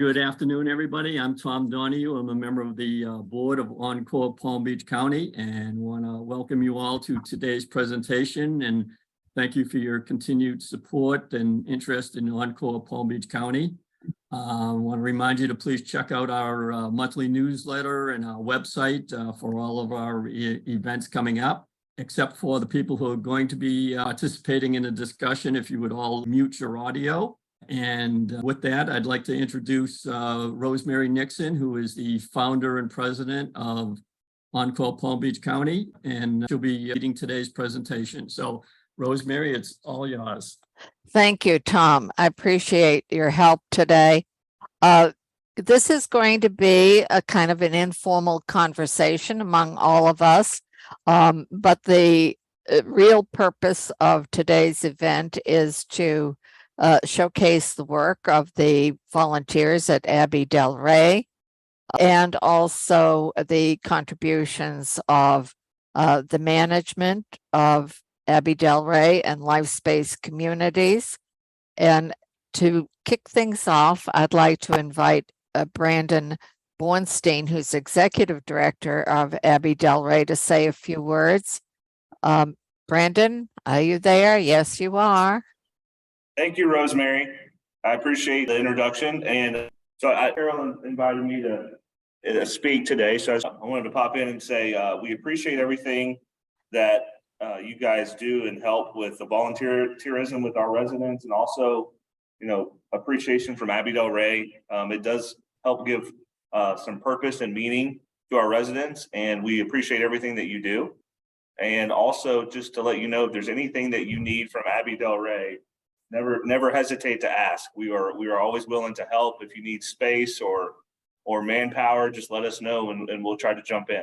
Good afternoon, everybody. I'm Tom Donahue. I'm a member of the board of Encore Palm Beach County and want to welcome you all to today's presentation and thank you for your continued support and interest in Encore Palm Beach County. I want to remind you to please check out our monthly newsletter and our website for all of our events coming up, except for the people who are going to be participating in the discussion. If you would all mute your audio. And with that, I'd like to introduce Rosemary Nixon, who is the founder and president of Encore Palm Beach County, and she'll be leading today's presentation. So, Rosemary, it's all yours. Thank you, Tom. I appreciate your help today. This is going to be a kind of an informal conversation among all of us, but the real purpose of today's event is to showcase the work of the volunteers at ABBEY DELRAY and also the contributions of the management of ABBEY DELRAY and LifeSpace communities. And to kick things off, I'd like to invite Brandon Bornstein, who's executive director of ABBEY DELRAY, to say a few words. Brandon, are you there? Yes, you are. Thank you, Rosemary. I appreciate the introduction. And so Carolyn invited me to speak today. So I wanted to pop in and say we appreciate everything that you guys do and help with the volunteerism with our residents, and also, appreciation from ABBEY DELRAY. It does help give some purpose and meaning to our residents, and we appreciate everything that you do. And also, just to let you know, if there's anything that you need from ABBEY DELRAY, never hesitate to ask. We are always willing to help. If you need space or manpower, just let us know and we'll try to jump in.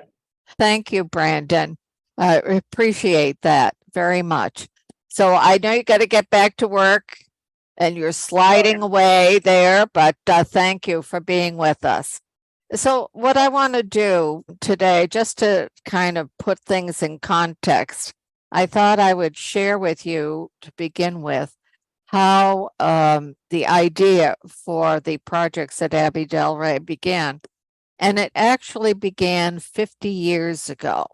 Thank you, Brandon. I appreciate that very much. So I know you got to get back to work and you're sliding away there, but thank you for being with us. So what I want to do today, just to kind of put things in context, I thought I would share with you to begin with how the idea for the projects at ABBEY DELRAY began. And it actually began 50 years ago.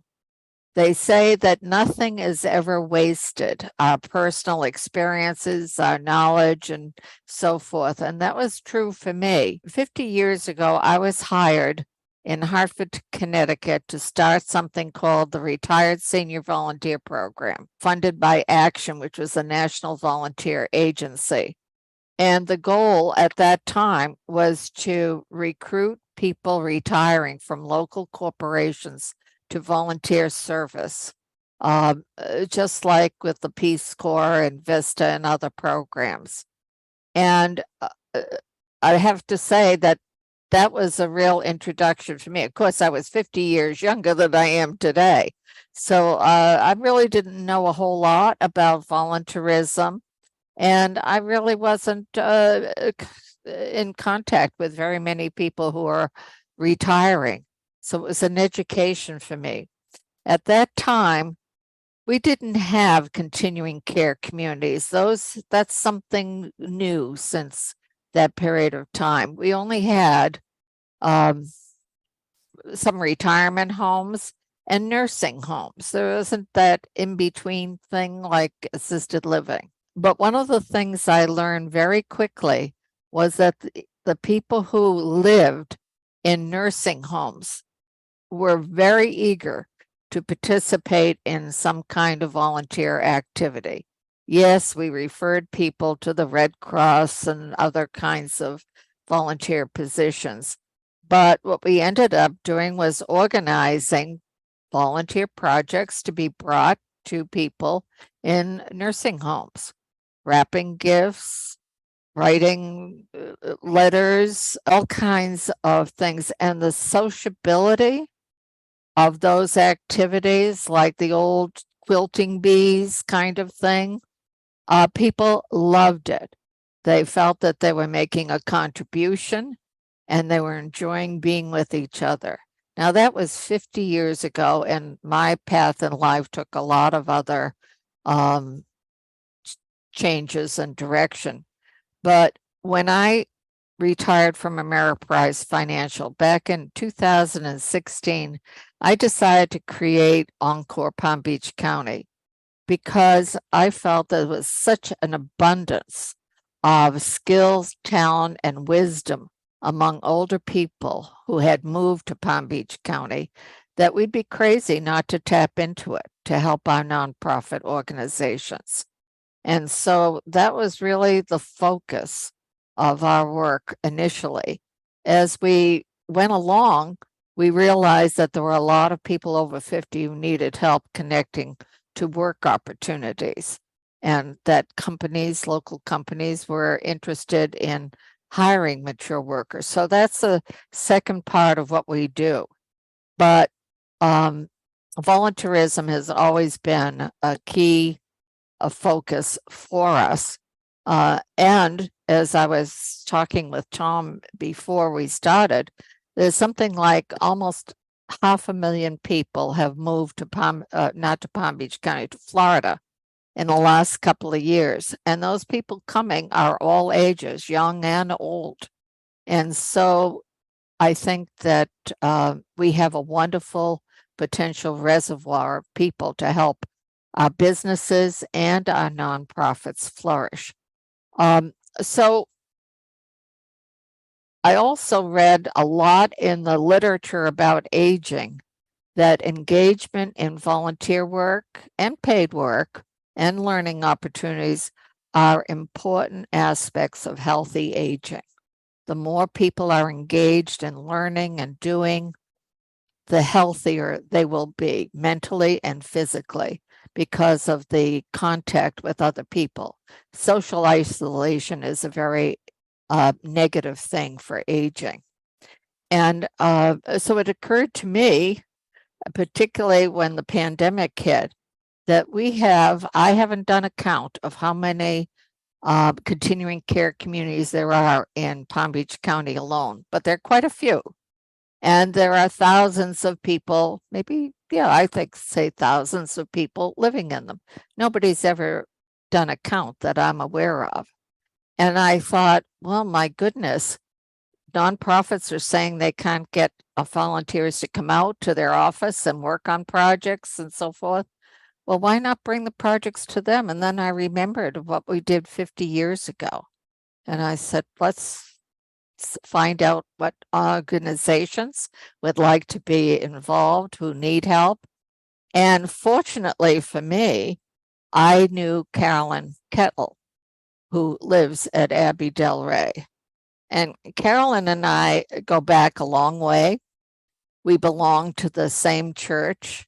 They say that nothing is ever wasted, our personal experiences, our knowledge, and so forth. And that was true for me. 50 years ago, I was hired in Hartford, Connecticut, to start something called the Retired Senior Volunteer Program, funded by Action, which was a national volunteer agency. And the goal at that time was to recruit people retiring from local corporations to volunteer service, just like with the Peace Corps and VISTA and other programs. And I have to say that was a real introduction for me. Of course, I was 50 years younger than I am today. So I really didn't know a whole lot about volunteerism. And I really wasn't in contact with very many people who are retiring. So it was an education for me. At that time, we didn't have continuing care communities. That's something new since that period of time. We only had some retirement homes and nursing homes. There wasn't that in-between thing like assisted living. But one of the things I learned very quickly was that the people who lived in nursing homes were very eager to participate in some kind of volunteer activity. Yes, we referred people to the Red Cross and other kinds of volunteer positions. But what we ended up doing was organizing volunteer projects to be brought to people in nursing homes, wrapping gifts, writing letters, all kinds of things. And the sociability of those activities, like the old quilting bees kind of thing, people loved it. They felt that they were making a contribution and they were enjoying being with each other. Now, that was 50 years ago, and my path in life took a lot of other changes and direction. But when I retired from Ameriprise Financial. Back in 2016, I decided to create Encore Palm Beach County because I felt there was such an abundance of skills, talent, and wisdom among older people who had moved to Palm Beach County that we'd be crazy not to tap into it to help our nonprofit organizations. And so that was really the focus of our work initially. As we went along, we realized that there were a lot of people over 50 who needed help connecting to work opportunities, and that companies, local companies, were interested in hiring mature workers. So that's the second part of what we do. But volunteerism has always been a key focus for us. And as I was talking with Tom before we started, there's something like almost 500,000 people have moved to not to Palm Beach County, to Florida in the last couple of years. And those people coming are all ages, young and old. And so I think that we have a wonderful potential reservoir of people to help our businesses and our nonprofits flourish. So I also read a lot in the literature about aging that engagement in volunteer work and paid work and learning opportunities are important aspects of healthy aging. The more people are engaged in learning and doing, the healthier they will be mentally and physically because of the contact with other people. Social isolation is a very negative thing for aging. And so it occurred to me, particularly when the pandemic hit, that I haven't done a count of how many continuing care communities there are in Palm Beach County alone, but there are quite a few. And there are thousands of people, maybe, I think, say thousands of people living in them. Nobody's ever done a count that I'm aware of. And I thought, well, my goodness, nonprofits are saying they can't get volunteers to come out to their office and work on projects and so forth. Well, why not bring the projects to them? And then I remembered what we did 50 years ago. And I said, let's find out what organizations would like to be involved, who need help. And fortunately for me, I knew Carolyn Kettle, who lives at ABBEY DELRAY. And Carolyn and I go back a long way. We belong to the same church,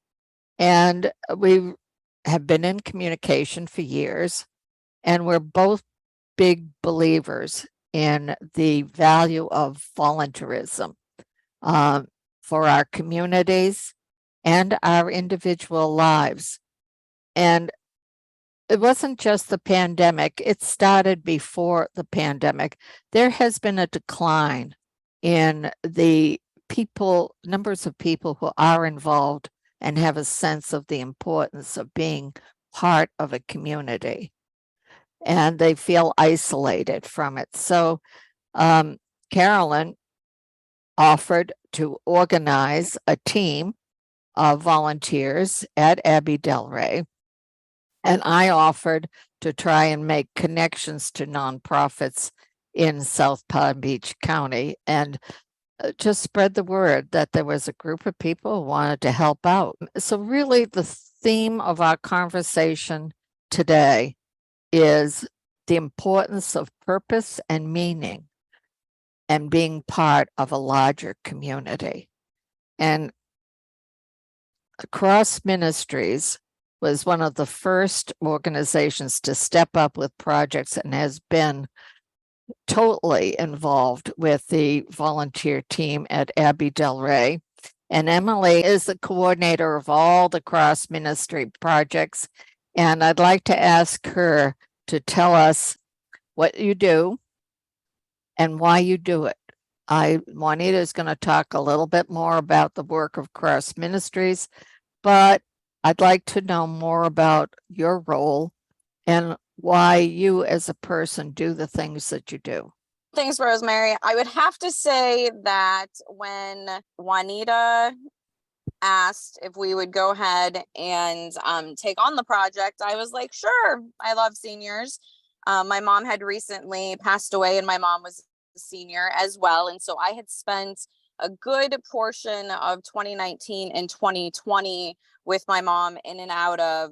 and we have been in communication for years, and we're both big believers in the value of volunteerism for our communities and our individual lives. And it wasn't just the pandemic, it started before the pandemic. There has been a decline in the numbers of people who are involved and have a sense of the importance of being part of a community. And they feel isolated from it. So Carolyn offered to organize a team of volunteers at ABBEY DELRAY. And I offered to try and make connections to nonprofits in South Palm Beach County and just spread the word that there was a group of people who wanted to help out. So really the theme of our conversation today is the importance of purpose and meaning and being part of a larger community. And CROS Ministries was one of the first organizations to step up with projects and has been totally involved with the volunteer team at ABBEY DELRAY. And Emily is the coordinator of all the CROS Ministry projects. And I'd like to ask her to tell us what you do and why you do it. Juanita is going to talk a little bit more about the work of CROS Ministries, but I'd like to know more about your role and why you as a person do the things that you do. Thanks, Rosemary. I would have to say that when Juanita asked if we would go ahead and take on the project, I was like, sure, I love seniors. My mom had recently passed away and my mom was a senior as well. And so I had spent a good portion of 2019 and 2020 with my mom in and out of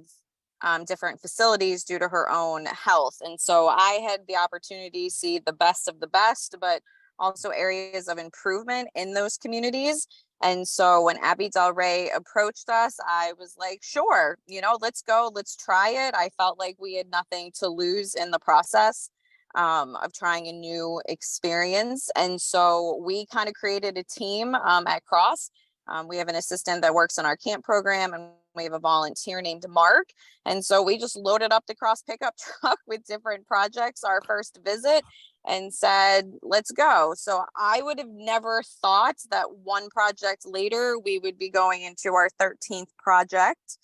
different facilities due to her own health. And so I had the opportunity to see the best of the best, but also areas of improvement in those communities. And so when ABBEY DELRAY approached us, I was like, sure, let's go, let's try it. I felt like we had nothing to lose in the process of trying a new experience. And so we kind of created a team at CROS. We have an assistant that works in our camp program, and we have a volunteer named Mark. And so we just loaded up the CROS pickup truck with different projects our first visit and said, let's go. So I would have never thought that one project later, we would be going into our 13th project.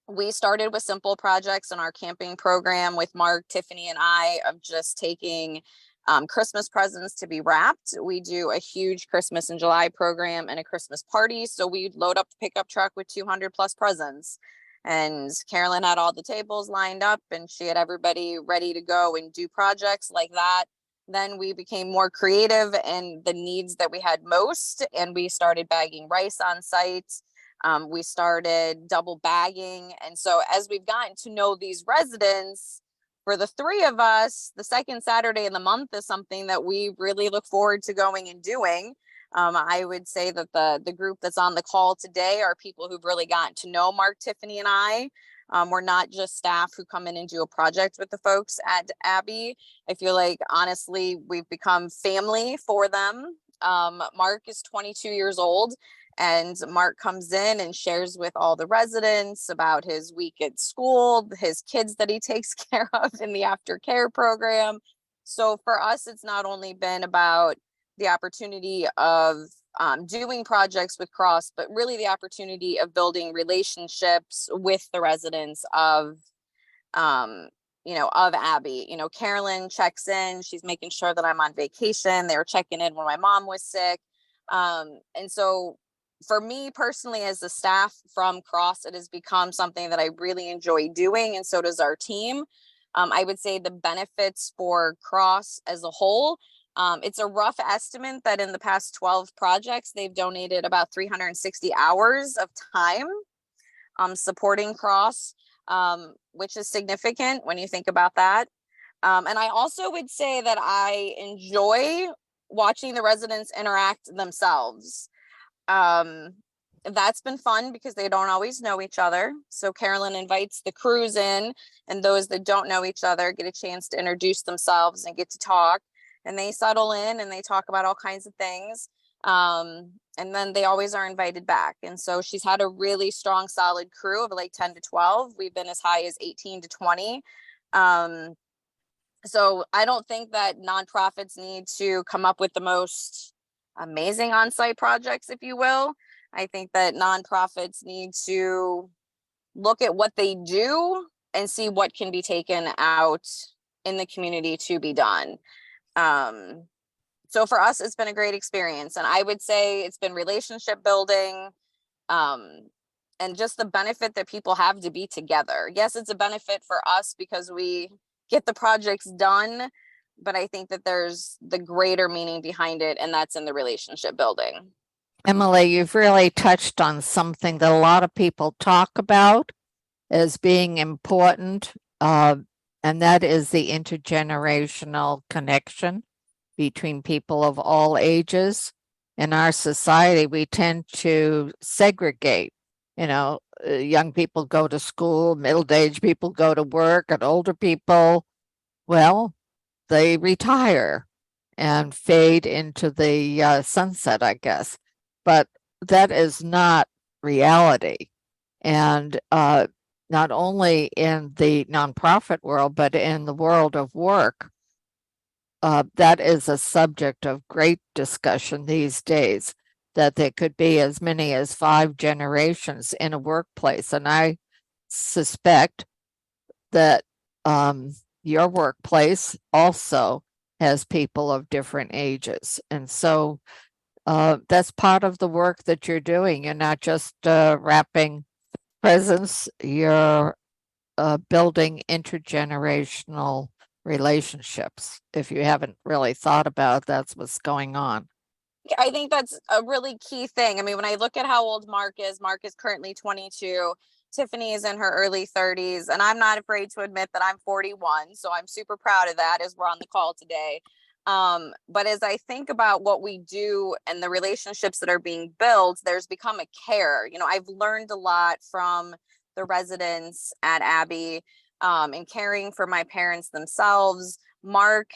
We started with simple projects in our camping program with Mark, Tiffany, and I of just taking Christmas presents to be wrapped. We do a huge Christmas in July program and a Christmas party. So we'd load up the pickup truck with 200 plus presents. And Carolyn had all the tables lined up and she had everybody ready to go and do projects like that. Then we became more creative in the needs that we had most. And we started bagging rice on site. We started double bagging. And so as we've gotten to know these residents, for the three of us, the second Saturday in the month is something that we really look forward to going and doing. I would say that the group that's on the call today are people who've really gotten to know Mark, Tiffany, and I. We're not just staff who come in and do a project with the folks at ABBEY. I feel like, honestly, we've become family for them. Mark is 22 years old. And Mark comes in and shares with all the residents about his week at school, his kids that he takes care of in the aftercare program. So for us, it's not only been about the opportunity of doing projects with CROS, but really the opportunity of building relationships with the residents of ABBEY. Carolyn checks in, she's making sure that I'm on vacation. They were checking in when my mom was sick. And so for me personally, as the staff from CROS, it has become something that I really enjoy doing, and so does our team. I would say the benefits for CROS as a whole, it's a rough estimate that in the past 12 projects, they've donated about 360 hours of time supporting CROS, which is significant when you think about that. And I also would say that I enjoy watching the residents interact themselves. That's been fun because they don't always know each other. So Carolyn invites the crews in, and those that don't know each other get a chance to introduce themselves and get to talk, and they settle in and they talk about all kinds of things. And then they always are invited back. And so she's had a really strong, solid crew of like 10 to 12. We've been as high as 18 to 20. So I don't think that nonprofits need to come up with the most amazing on-site projects, if you will. I think that nonprofits need to look at what they do and see what can be taken out in the community to be done. So for us, it's been a great experience. And I would say it's been relationship building, and just the benefit that people have to be together. Yes, it's a benefit for us because we get the projects done, but I think that there's the greater meaning behind it, and that's in the relationship building. Emily, you've really touched on something that a lot of people talk about as being important, and that is the intergenerational connection between people of all ages. In our society, we tend to segregate. Young people go to school, middle-aged people go to work, and older people, well, they retire and fade into the sunset, I guess. But that is not reality. And not only in the nonprofit world, but in the world of work, that is a subject of great discussion these days, that there could be as many as 5 generations in a workplace. And I suspect that your workplace also has people of different ages. And so that's part of the work that you're doing. You're not just wrapping presents, you're building intergenerational relationships. If you haven't really thought about it, that's what's going on. I think that's a really key thing. I mean, when I look at how old Mark is currently 22. Tiffany is in her early 30s, and I'm not afraid to admit that I'm 41. So I'm super proud of that as we're on the call today. But as I think about what we do and the relationships that are being built, there's become a care. You know, I've learned a lot from the residents at Abbey, and caring for my parents themselves. Mark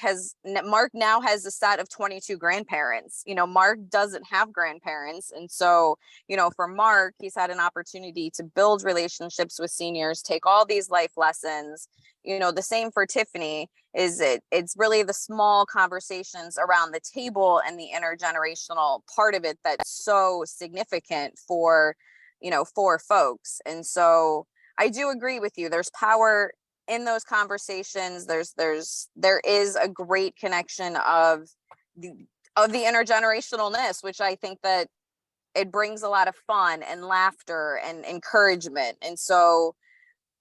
now has a set of 22 grandparents. You know, Mark doesn't have grandparents. And so, you know, for Mark, he's had an opportunity to build relationships with seniors, take all these life lessons. You know, the same for Tiffany. It's really the small conversations around the table and the intergenerational part of it that's so significant for, you know, for folks. And so I do agree with you. There's power in those conversations. There is a great connection of the intergenerationalness, which I think that it brings a lot of fun and laughter and encouragement. And so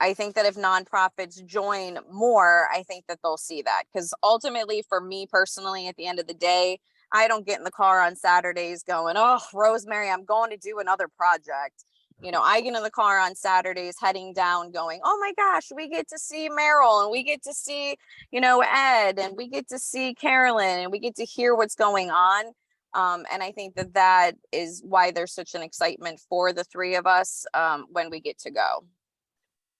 I think that if nonprofits join more, I think that they'll see that. Because ultimately, for me personally, at the end of the day, I don't get in the car on Saturdays going, oh, Rosemary, I'm going to do another project. You know, I get in the car on Saturdays heading down going, oh my gosh, we get to see Meryl, and we get to see, you know, Ed, and we get to see Carolyn, and we get to hear what's going on. And I think that that is why there's such an excitement for the three of us when we get to go.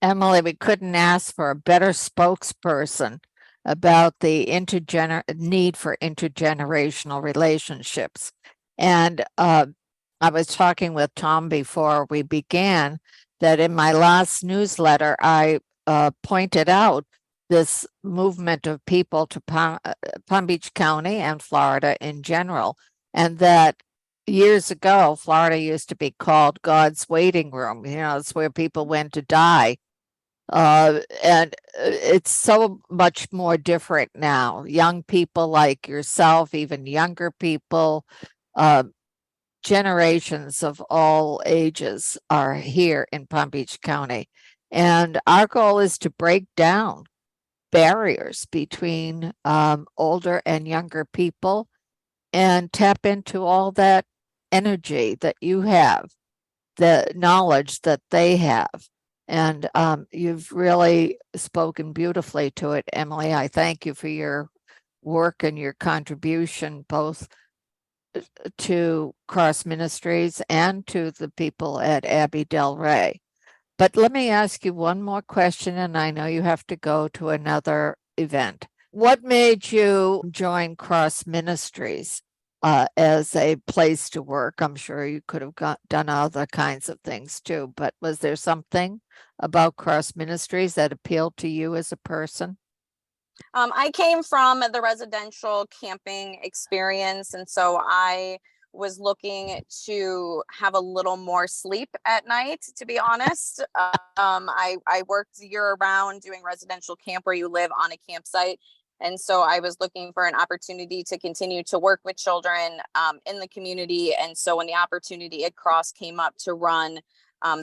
Emily, we couldn't ask for a better spokesperson about the need for intergenerational relationships. And I was talking with Tom before we began that in my last newsletter, I pointed out this movement of people to Palm Beach County and Florida in general, and that years ago, Florida used to be called God's waiting room. You know, it's where people went to die. And it's so much more different now. Young people like yourself, even younger people, generations of all ages are here in Palm Beach County. And our goal is to break down barriers between older and younger people and tap into all that energy that you have, the knowledge that they have. And you've really spoken beautifully to it, Emily. I thank you for your work and your contribution, both to CROS Ministries and to the people at ABBEY DELRAY. But let me ask you one more question, and I know you have to go to another event. What made you join CROS Ministries as a place to work? I'm sure you could have done other kinds of things too, but was there something about CROS Ministries that appealed to you as a person? I came from the residential camping experience, and so I was looking to have a little more sleep at night, to be honest. I worked year round doing residential camp where you live on a campsite. And so I was looking for an opportunity to continue to work with children in the community. And so when the opportunity at CROS came up to run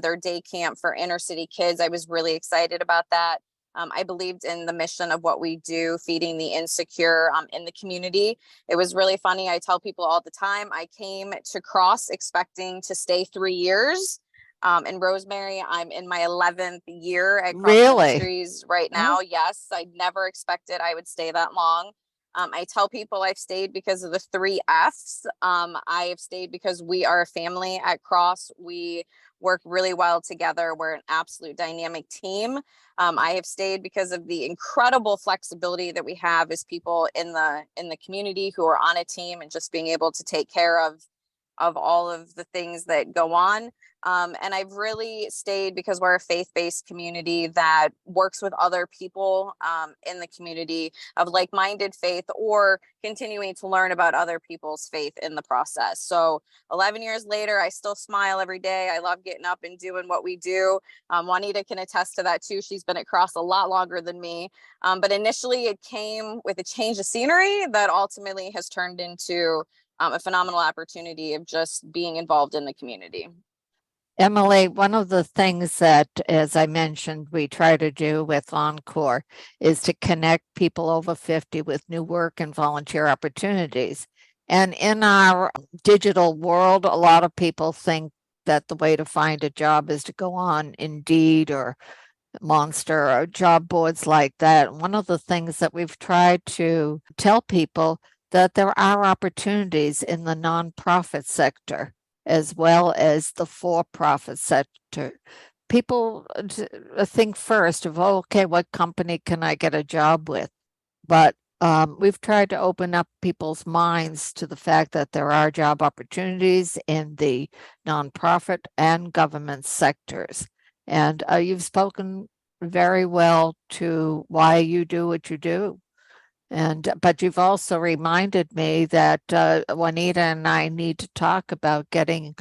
their day camp for inner city kids, I was really excited about that. I believed in the mission of what we do, feeding the insecure in the community. It was really funny. I tell people all the time, I came to CROS expecting to stay 3 years. And Rosemary, I'm in my 11th year at CROS Ministries right now. Yes, I never expected I would stay that long. I tell people I've stayed because of the 3 F's. I have stayed because we are a family at CROS. We work really well together. We're an absolute dynamic team. I have stayed because of the incredible flexibility that we have as people in the community who are on a team, and just being able to take care of of all of the things that go on. And I've really stayed because we're a faith-based community that works with other people in the community of like-minded faith, or continuing to learn about other people's faith in the process. So 11 years later, I still smile every day. I love getting up and doing what we do. Juanita can attest to that too. She's been at CROS a lot longer than me. But initially it came with a change of scenery that ultimately has turned into a phenomenal opportunity of just being involved in the community. Emily, one of the things that, as I mentioned, we try to do with Encore is to connect people over 50 with new work and volunteer opportunities. And in our digital world, a lot of people think that the way to find a job is to go on Indeed or Monster or job boards like that. One of the things that we've tried to tell people that there are opportunities in the nonprofit sector as well as the for-profit sector. People think first of, oh, okay, what company can I get a job with? But we've tried to open up people's minds to the fact that there are job opportunities in the nonprofit and government sectors. And you've spoken very well to why you do what you do. But you've also reminded me that Juanita and I need to talk about getting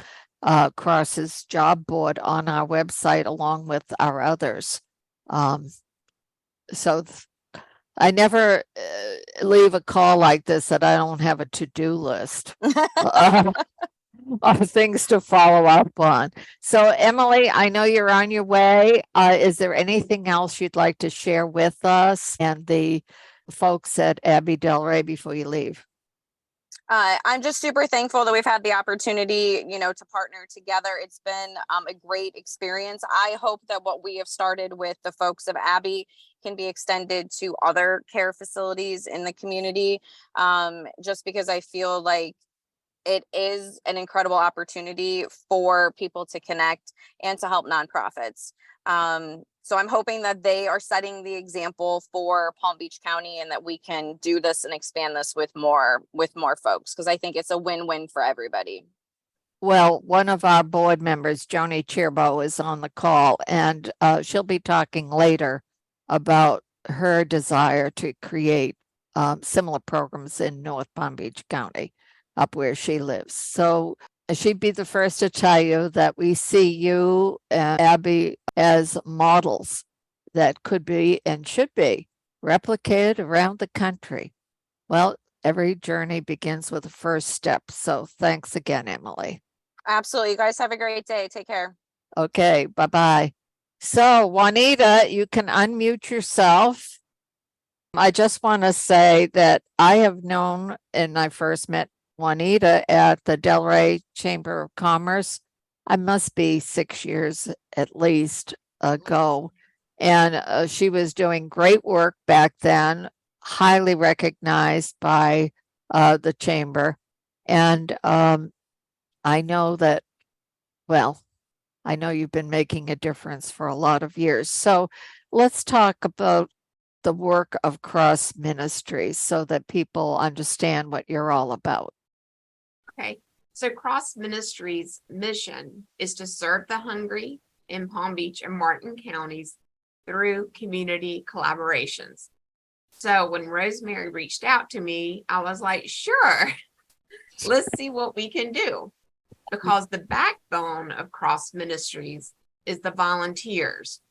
CROS's job board on our website along with our others. So I never leave a call like this that I don't have a to-do list of things to follow up on. So Emily, I know you're on your way. Is there anything else you'd like to share with us and the folks at ABBEY DELRAY before you leave? I'm just super thankful that we've had the opportunity, to partner together. It's been a great experience. I hope that what we have started with the folks of ABBEY can be extended to other care facilities in the community, just because I feel like it is an incredible opportunity for people to connect and to help nonprofits. So I'm hoping that they are setting the example for Palm Beach County and that we can do this and expand this with more folks, because I think it's a win-win for everybody. Well, one of our board members, Joni Chirbo, is on the call, and she'll be talking later about her desire to create similar programs in North Palm Beach County, up where she lives. So she'd be the first to tell you that we see you and ABBEY as models that could be and should be replicated around the country. Well, every journey begins with a first step. So thanks again, Emily. Absolutely. You guys have a great day. Take care. Okay, bye-bye. So Juanita, you can unmute yourself. I just want to say that I have known, and I first met Juanita at the Delray Chamber of Commerce. I must be 6 years at least ago. And she was doing great work back then, highly recognized by the chamber. And I know that, well, I know you've been making a difference for a lot of years. So let's talk about the work of CROS Ministries so that people understand what you're all about. Okay, so CROS Ministries' mission is to serve the hungry in Palm Beach and Martin counties through community collaborations. So when Rosemary reached out to me, I was like, sure, let's see what we can do. Because the backbone of CROS Ministries is the volunteers.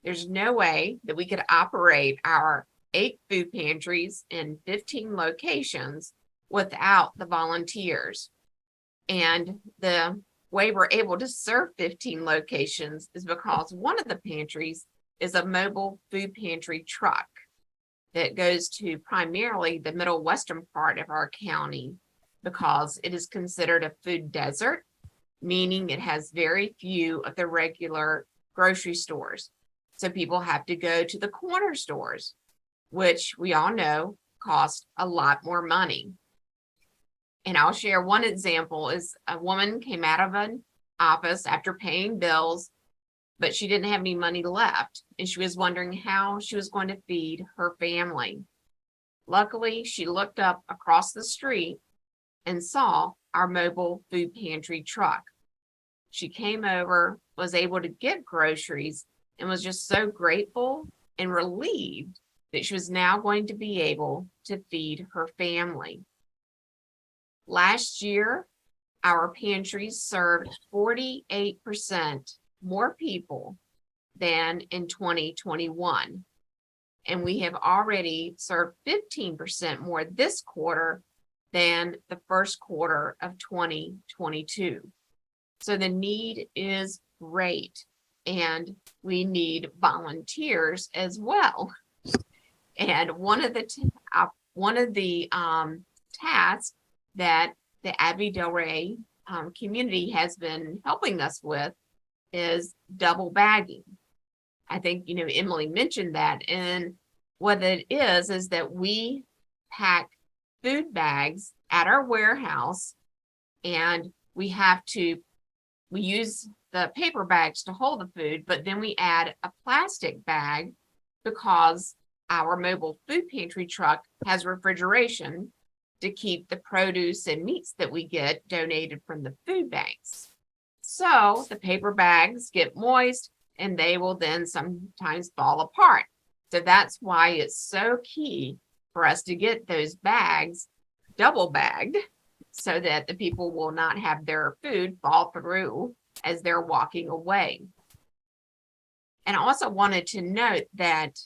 There's no way that we could operate our 8 food pantries in 15 locations without the volunteers. And the way we're able to serve 15 locations is because one of the pantries is a mobile food pantry truck that goes to primarily the middle western part of our county, because it is considered a food desert, meaning it has very few of the regular grocery stores. So people have to go to the corner stores, which we all know cost a lot more money. And I'll share one example is a woman came out of an office after paying bills, but she didn't have any money left. And she was wondering how she was going to feed her family. Luckily, she looked up across the street and saw our mobile food pantry truck. She came over, was able to get groceries, and was just so grateful and relieved that she was now going to be able to feed her family. Last year, our pantries served 48% more people than in 2021. And we have already served 15% more this quarter than the first quarter of 2022. So the need is great, and we need volunteers as well. And one of the tasks that the ABBEY DELRAY community has been helping us with is double bagging. I think, Emily mentioned that. And what it is that we pack food bags at our warehouse, and we use the paper bags to hold the food, but then we add a plastic bag because our mobile food pantry truck has refrigeration to keep the produce and meats that we get donated from the food banks. So the paper bags get moist, and they will then sometimes fall apart. So that's why it's so key for us to get those bags double bagged so that the people will not have their food fall through as they're walking away. And I also wanted to note that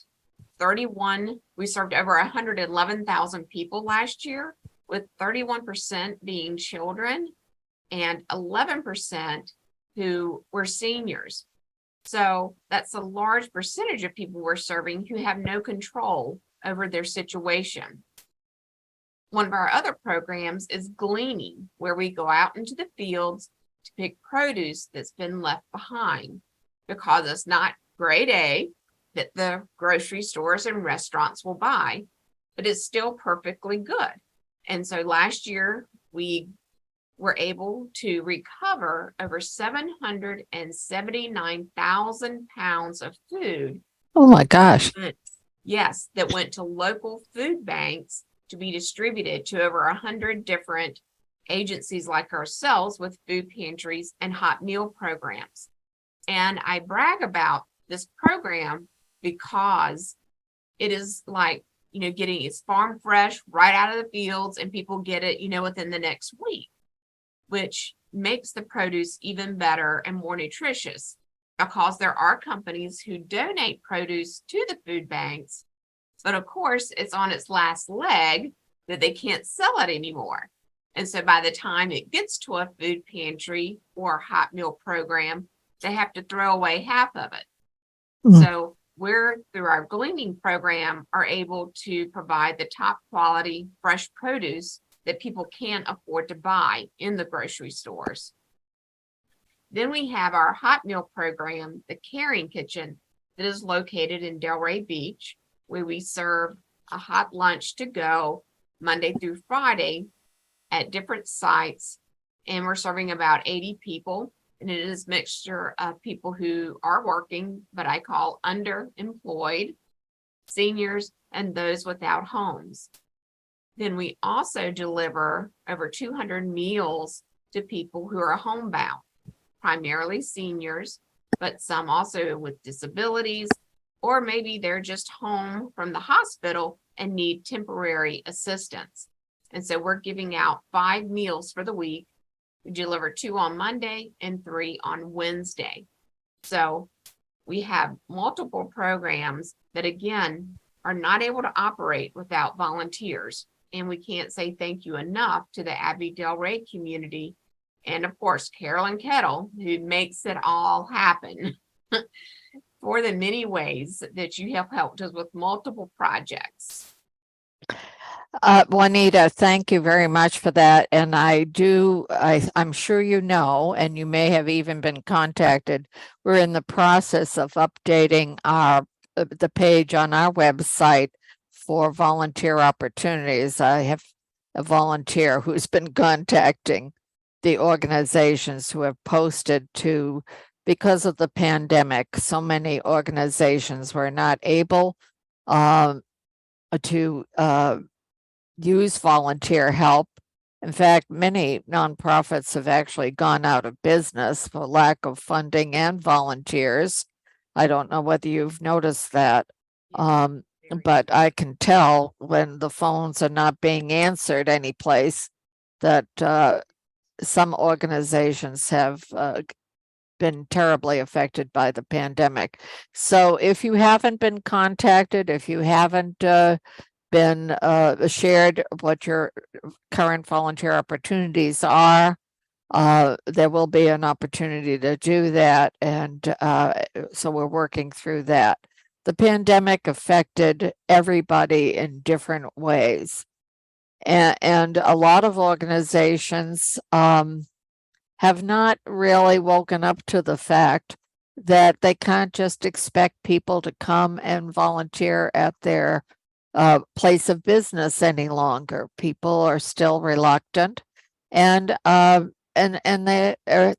we served over 111,000 people last year, with 31% being children and 11% who were seniors. So that's a large percentage of people we're serving who have no control over their situation. One of our other programs is gleaning, where we go out into the fields to pick produce that's been left behind, because it's not grade A that the grocery stores and restaurants will buy, but it's still perfectly good. And so last year we were able to recover over 779,000 pounds of food. Oh my gosh. Yes, that went to local food banks to be distributed to over 100 different agencies like ourselves with food pantries and hot meal programs. And I brag about this program because it is like, getting its farm fresh right out of the fields, and people get it, within the next week, which makes the produce even better and more nutritious, because there are companies who donate produce to the food banks, but of course it's on its last leg that they can't sell it anymore. And so by the time it gets to a food pantry or hot meal program, they have to throw away half of it. So we're, through our gleaning program, are able to provide the top quality fresh produce that people can't afford to buy in the grocery stores. Then we have our hot meal program, the Caring Kitchen, that is located in Delray Beach, where we serve a hot lunch to go Monday through Friday at different sites. And we're serving about 80 people. And it is a mixture of people who are working, but I call underemployed, seniors, and those without homes. Then we also deliver over 200 meals to people who are homebound, primarily seniors, but some also with disabilities, or maybe they're just home from the hospital and need temporary assistance. And so we're giving out 5 meals for the week. We deliver 2 on Monday and 3 on Wednesday. So we have multiple programs that, again, are not able to operate without volunteers. And we can't say thank you enough to the ABBEY DELRAY community. And of course, Carolyn Kettle, who makes it all happen for the many ways that you have helped us with multiple projects. Juanita, thank you very much for that. And I'm sure you know, and you may have even been contacted. We're in the process of updating the page on our website for volunteer opportunities. I have a volunteer who's been contacting the organizations who have posted because of the pandemic, so many organizations were not able to use volunteer help, In fact, many nonprofits have actually gone out of business for lack of funding and volunteers. I don't know whether you've noticed that. But I can tell when the phones are not being answered any place that some organizations have been terribly affected by the pandemic. So if you haven't been contacted, if you haven't been shared what your current volunteer opportunities are, there will be an opportunity to do that. And so we're working through that. The pandemic affected everybody in different ways. And a lot of organizations have not really woken up to the fact that they can't just expect people to come and volunteer at their place of business any longer. People are still reluctant, and their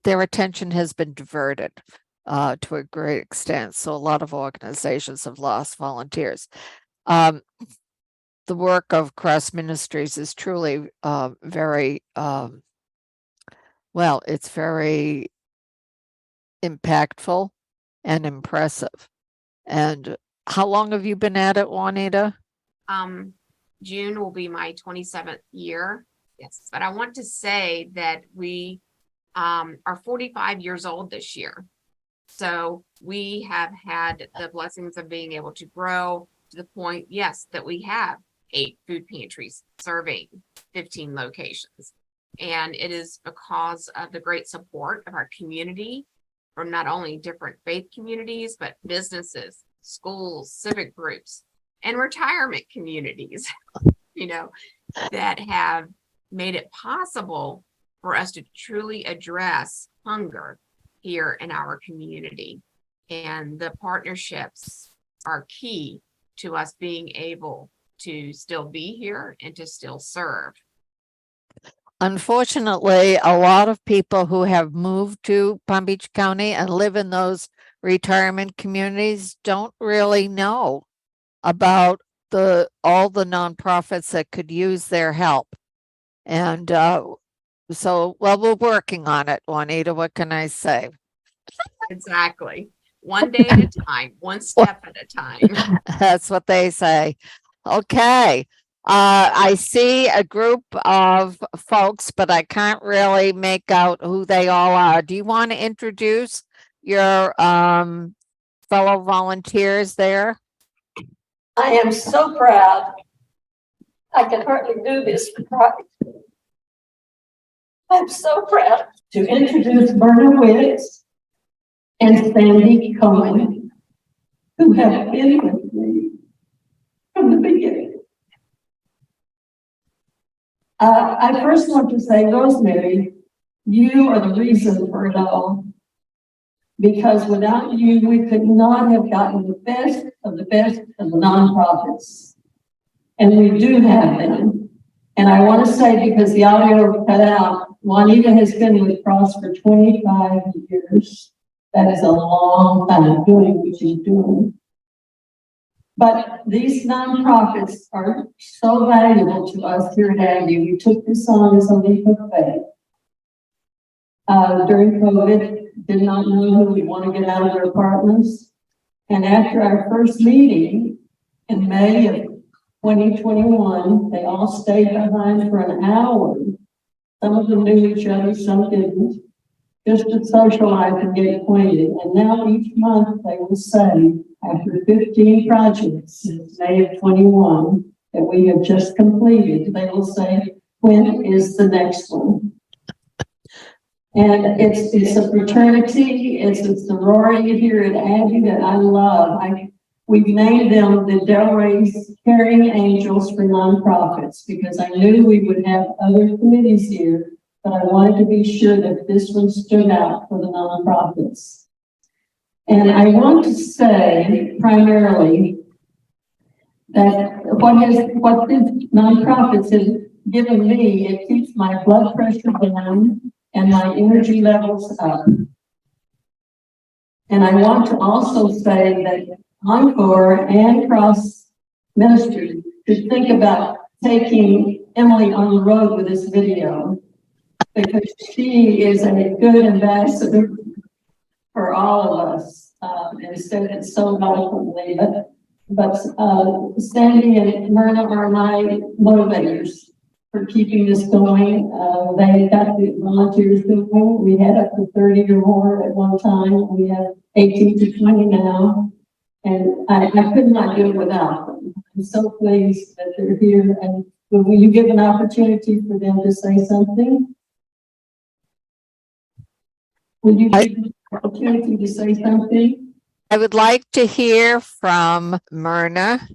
attention has been diverted to a great extent. So a lot of organizations have lost volunteers. The work of CROS Ministries is truly very, well, it's very impactful and impressive. And how long have you been at it, Juanita? June will be my 27th year. Yes, but I want to say that we are 45 years old this year. So we have had the blessings of being able to grow to the point, yes, that we have 8 food pantries serving 15 locations. And it is because of the great support of our community from not only different faith communities, but businesses, schools, civic groups, and retirement communities, you know, that have made it possible for us to truly address hunger here in our community. And the partnerships are key to us being able to still be here and to still serve. Unfortunately, a lot of people who have moved to Palm Beach County and live in those retirement communities don't really know about all the nonprofits that could use their help. And so, well, we're working on it, Juanita. What can I say? Exactly. One day at a time, one step at a time. That's what they say. Okay. I see a group of folks, but I can't really make out who they all are. Do you want to introduce your fellow volunteers there? I am so proud. I can hardly do this right. I'm so proud to introduce Myrna Witt and Sandra Cohen, who have been with me from the beginning. I first want to say, Rosemary, you are the reason for it all. Because without you, we could not have gotten the best of the nonprofits. And we do have them. And I want to say, because the audio cut out, Juanita has been with CROS for 25 years. That is a long time doing what she's doing. But these nonprofits are so valuable to us here at ABBEY. We took this on as a leap of faith. During COVID, did not know who would want to get out of their apartments. And after our first meeting in May of 2021, they all stayed behind for an hour. Some of them knew each other, some didn't, just to socialize and get acquainted. And now each month they will say, after 15 projects since May of 21 that we have just completed, they will say, when is the next one? And it's a fraternity, it's a sorority here at ABBEY that I love. We've named them the Delray's Caring Angels for Nonprofits because I knew we would have other committees here, but I wanted to be sure that this one stood out for the nonprofits. And I want to say primarily that what these nonprofits have given me, it keeps my blood pressure down and my energy levels up. And I want to also say that Encore and CROS Ministries should think about taking Emily on the road with this video, because she is a good ambassador for all of us, and said it so eloquently. But Sandy and Myrna are my motivators for keeping this going. They got the volunteers going. We had up to 30 or more at one time. We have 18 to 20 now. And I could not do it without them. I'm so pleased that they're here. And will you give an opportunity for them to say something? Will you give an opportunity to say something? I would like to hear from Myrna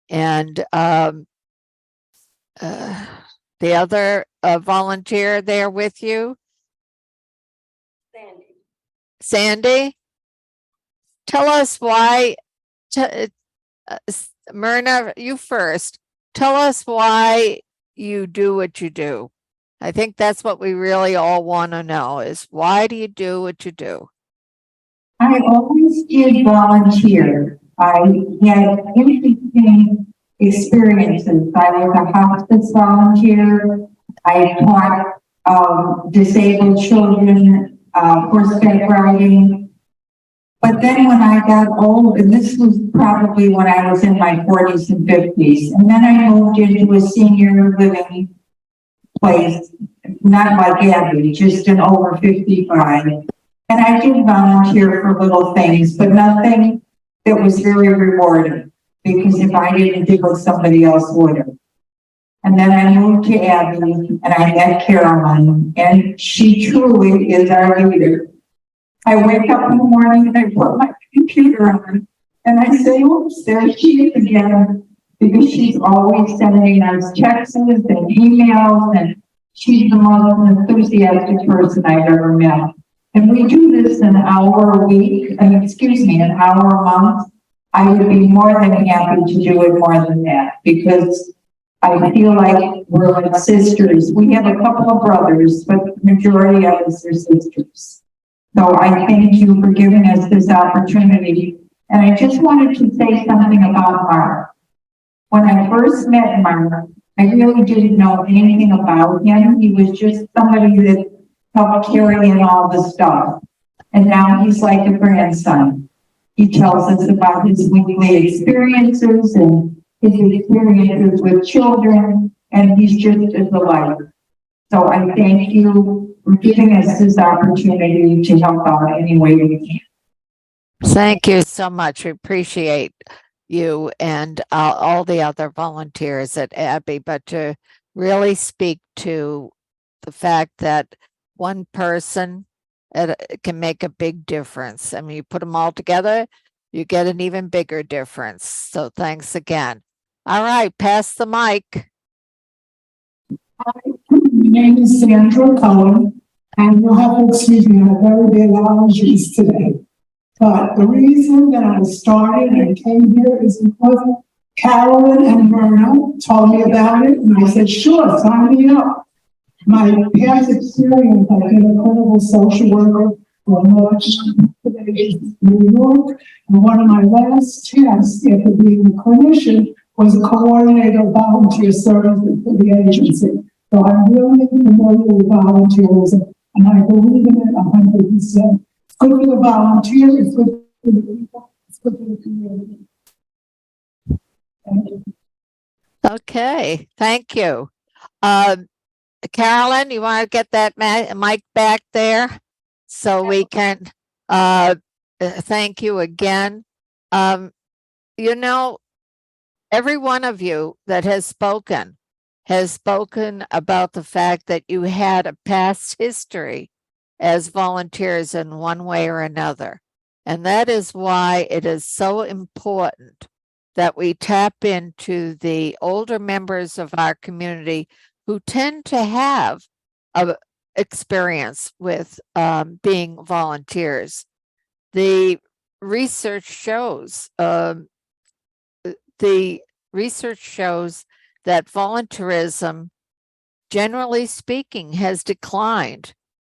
and the other volunteer there with you. Sandy, tell us why, Myrna, you first. Tell us why you do what you do. I think that's what we really all want to know is why do you do what you do? I always did volunteer. I had interesting experiences. I was a hospice volunteer. I taught disabled children horseback riding. But then when I got old, and this was probably when I was in my 40s and 50s, and then I moved into a senior living place, not like Abbey, just an over 55. And I did volunteer for little things, but nothing that was very rewarding, because if I didn't do it, somebody else would have. And then I moved to Abbey and I met Carolyn, and she truly is our leader. I wake up in the morning and I put my computer on and I say, oops, there she is again, because she's always sending us texts and emails, and she's the most enthusiastic person I've ever met. And we do this an hour a week, an hour a month. I would be more than happy to do it more than that, because I feel like we're like sisters. We have a couple of brothers, but the majority of us are sisters. So I thank you for giving us this opportunity. And I just wanted to say something about Mark. When I first met Mark, I really didn't know anything about him. He was just somebody that helped carry in all the stuff. And now he's like a grandson. He tells us about his weekly experiences and his experiences with children, and he's just a delight. So I thank you for giving us this opportunity to help out any way we can. Thank you so much. We appreciate you and all the other volunteers at Abbey, but to really speak to the fact that one person can make a big difference. I mean, you put them all together, you get an even bigger difference. So thanks again. All right, pass the mic. Hi, my name is Sandra Cohen, and you'll have to excuse me, I have very big allergies today. But the reason that I started and came here is because Carolyn and Myrna told me about it, and I said, sure, sign me up. My past experience, I've been a clinical social worker for New York, and one of my last tasks after being a clinician was a coordinator of volunteer services for the agency. So I'm really familiar with volunteerism, and I believe in it 100%. It's good for the volunteer, it's good for the people, it's good for the community. Thank you. Okay, thank you. Carolyn, you want to get that mic back there so we can thank you again. You know, every one of you that has spoken about the fact that you had a past history as volunteers in one way or another. And that is why it is so important that we tap into the older members of our community who tend to have a experience with being volunteers. The research shows that volunteerism, generally speaking, has declined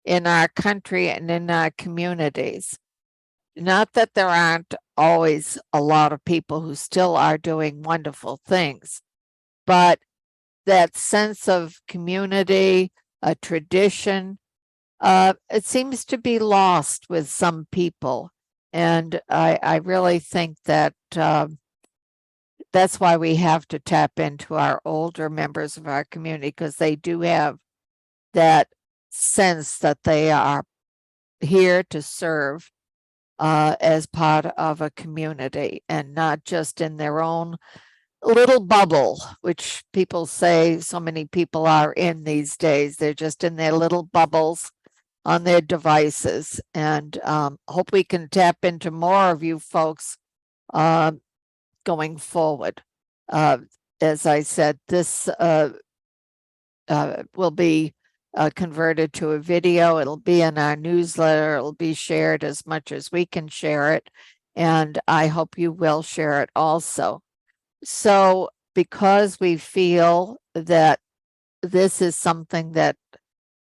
in our country and in our communities. Not that there aren't always a lot of people who still are doing wonderful things, but that sense of community, a tradition, it seems to be lost with some people. And I really think that that's why we have to tap into our older members of our community, because they do have that sense that they are here to serve as part of a community and not just in their own little bubble, which people say so many people are in these days. They're just in their little bubbles on their devices, and hope we can tap into more of you folks going forward. As I said, this will be converted to a video. It'll be in our newsletter. It'll be shared as much as we can share it. And I hope you will share it also. So because we feel that this is something that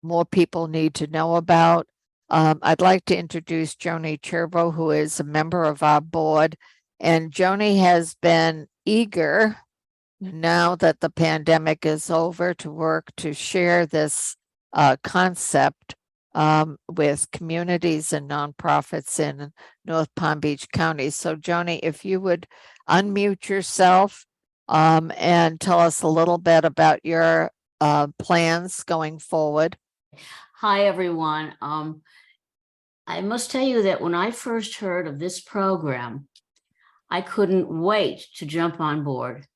more people need to know about, I'd like to introduce Joni Cherbo, who is a member of our board. And Joni has been eager, now that the pandemic is over, to work to share this concept with communities and nonprofits in North Palm Beach County. So Joni, if you would unmute yourself and tell us a little bit about your plans going forward. Hi, everyone. I must tell you that when I first heard of this program, I couldn't wait to jump on board.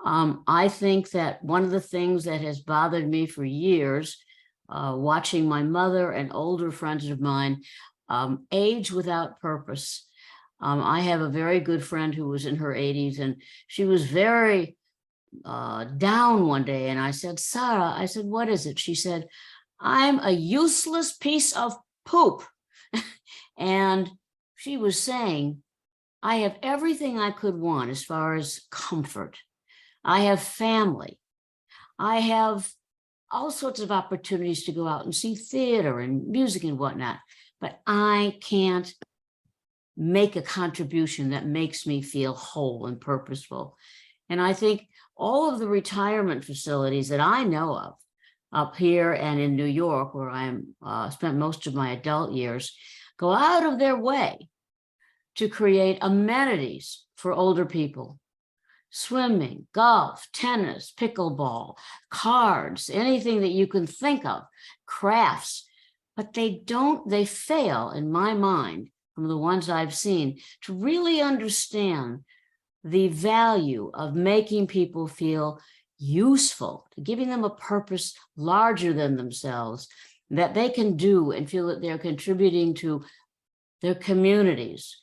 I think that one of the things that has bothered me for years, watching my mother and older friends of mine age without purpose. I have a very good friend who was in her 80s, and she was very down one day. And I said, Sarah, I said, what is it? She said, I'm a useless piece of poop. And she was saying, I have everything I could want as far as comfort. I have family. I have all sorts of opportunities to go out and see theater and music and whatnot, but I can't make a contribution that makes me feel whole and purposeful. And I think all of the retirement facilities that I know of up here and in New York, where I spent most of my adult years, go out of their way to create amenities for older people. Swimming, golf, tennis, pickleball, cards, anything that you can think of, crafts, but they fail, in my mind, from the ones I've seen, to really understand the value of making people feel useful, giving them a purpose larger than themselves that they can do and feel that they're contributing to their communities,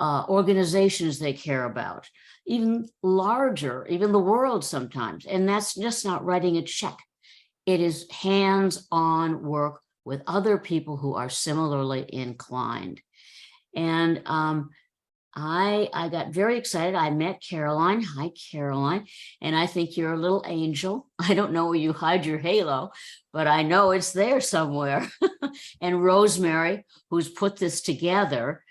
organizations they care about, even larger, even the world sometimes. And that's just not writing a check. It is hands-on work with other people who are similarly inclined. And I got very excited. I met Caroline. Hi, Caroline. And I think you're a little angel. I don't know where you hide your halo, but I know it's there somewhere. And Rosemary, who's put this together.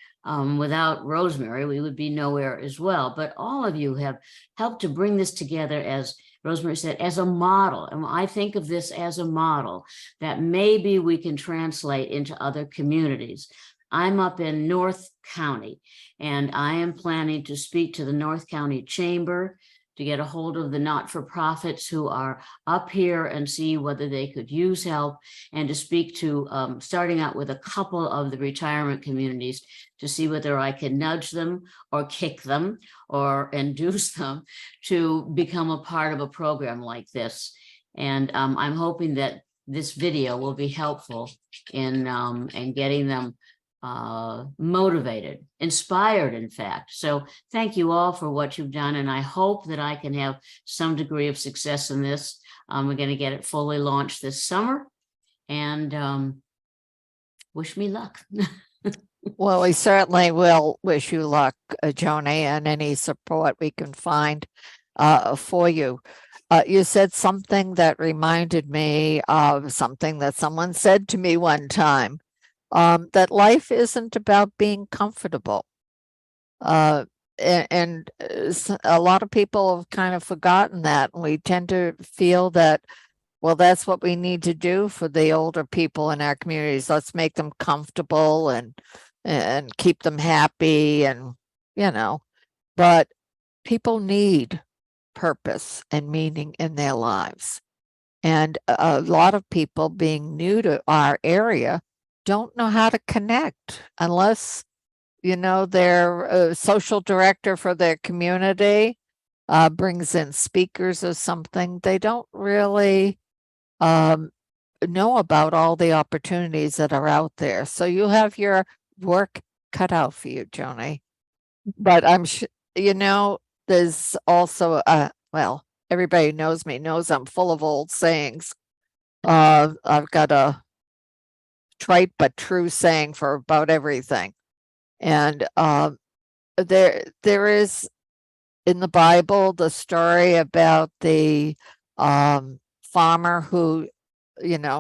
Without Rosemary, we would be nowhere as well. But all of you have helped to bring this together, as Rosemary said, as a model. And I think of this as a model that maybe we can translate into other communities. I'm up in North County, and I am planning to speak to the North County Chamber to get a hold of the not-for-profits who are up here and see whether they could use help, and to speak to, starting out with a couple of the retirement communities to see whether I can nudge them or kick them or induce them to become a part of a program like this. And I'm hoping that this video will be helpful in getting them motivated, inspired, in fact. So thank you all for what you've done. And I hope that I can have some degree of success in this. We're going to get it fully launched this summer, and wish me luck. Well, we certainly will wish you luck, Joni, and any support we can find for you. You said something that reminded me of something that someone said to me one time. That life isn't about being comfortable. a lot of people have kind of forgotten that, and we tend to feel that, well, that's what we need to do for the older people in our communities. Let's make them comfortable and keep them happy, and but people need purpose and meaning in their lives. And a lot of people, being new to our area, don't know how to connect unless their social director for their community brings in speakers or something. They don't really know about all the opportunities that are out there. So you have your work cut out for you, Joni. But I'm sure, there's also, well, everybody who knows me knows I'm full of old sayings. I've got a trite but true saying for about everything. And there is in the Bible the story about the farmer who,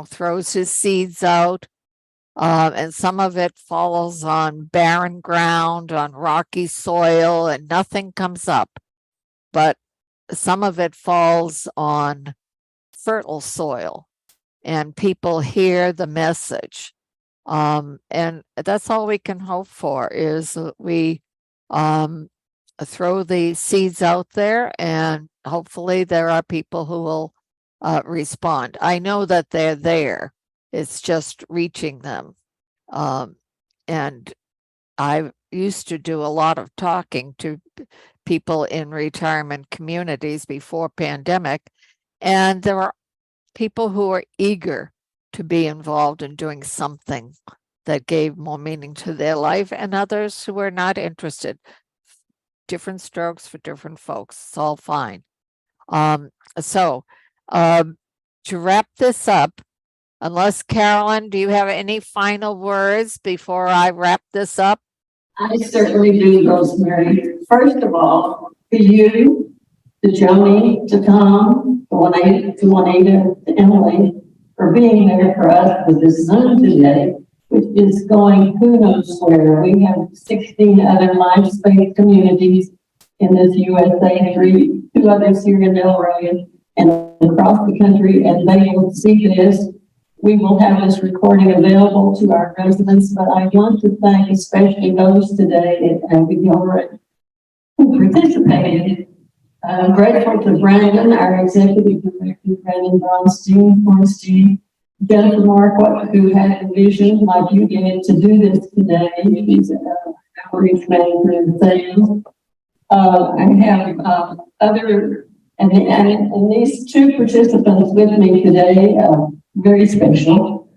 throws his seeds out, and some of it falls on barren ground, on rocky soil, and nothing comes up. But some of it falls on fertile soil, and people hear the message. And that's all we can hope for, is we throw the seeds out there, and hopefully there are people who will respond. I know that they're there. It's just reaching them. And I used to do a lot of talking to people in retirement communities before pandemic, and there are people who are eager to be involved in doing something that gave more meaning to their life, and others who are not interested. Different strokes for different folks. It's all fine. So to wrap this up, unless Carolyn, do you have any final words before I wrap this up? I certainly do, Rosemary. First of all, to you, to Joni, to Tom, to Juanita, to Emily, for being there for us with this Zoom today, which is going who knows where. We have 16 other life space communities in this USA, two others here in Delray and across the country, and they will see this. We will have this recording available to our residents, but I want to thank especially those today at ABBEY DELRAY who participated. I'm grateful to Brandon, our executive director, Brandon Bornstein, Jennifer Marquardt, who had the vision, like you did, to do this today. She's an outreach manager in sales. I have other, and these two participants with me today, very special.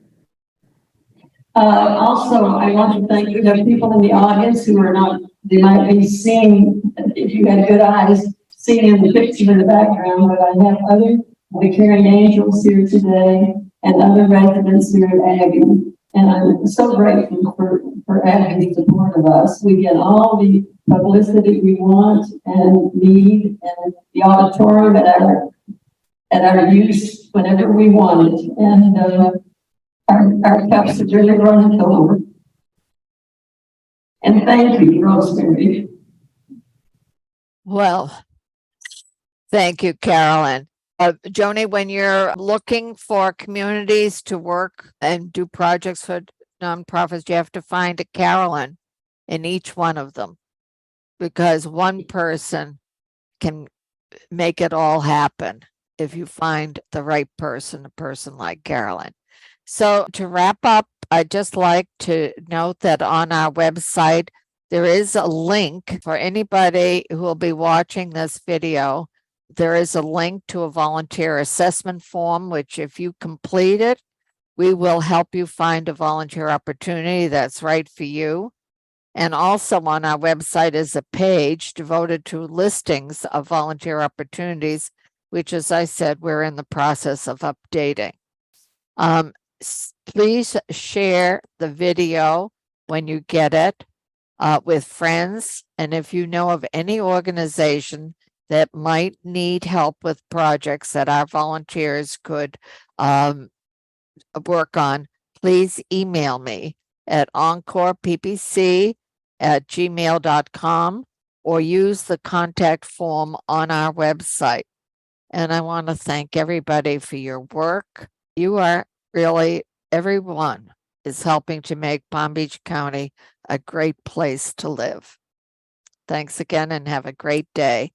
Also, I want to thank you. There are people in the audience who are not, they might be seeing, if you had good eyes, seeing in the picture in the background, but I have other, the Caring Angels here today and other residents here at ABBEY. And I'm so grateful for ABBEY's support of us. We get all the publicity we want and need, and the auditorium at our use whenever we want it. And our cups are really running over. And thank you, Rosemary. Well, thank you, Carolyn. Joni, when you're looking for communities to work and do projects for nonprofits, you have to find a Carolyn in each one of them, because one person can make it all happen if you find the right person, a person like Carolyn. So to wrap up, I'd just like to note that on our website, there is a link for anybody who will be watching this video. There is a link to a volunteer assessment form, which if you complete it, we will help you find a volunteer opportunity that's right for you. And also on our website is a page devoted to listings of volunteer opportunities, which, as I said, we're in the process of updating. Please share the video when you get it with friends. And if you know of any organization that might need help with projects that our volunteers could work on, please email me at encorepbc@gmail.com, or use the contact form on our website. And I want to thank everybody for your work. You are really, everyone is helping to make Palm Beach County a great place to live. Thanks again and have a great day.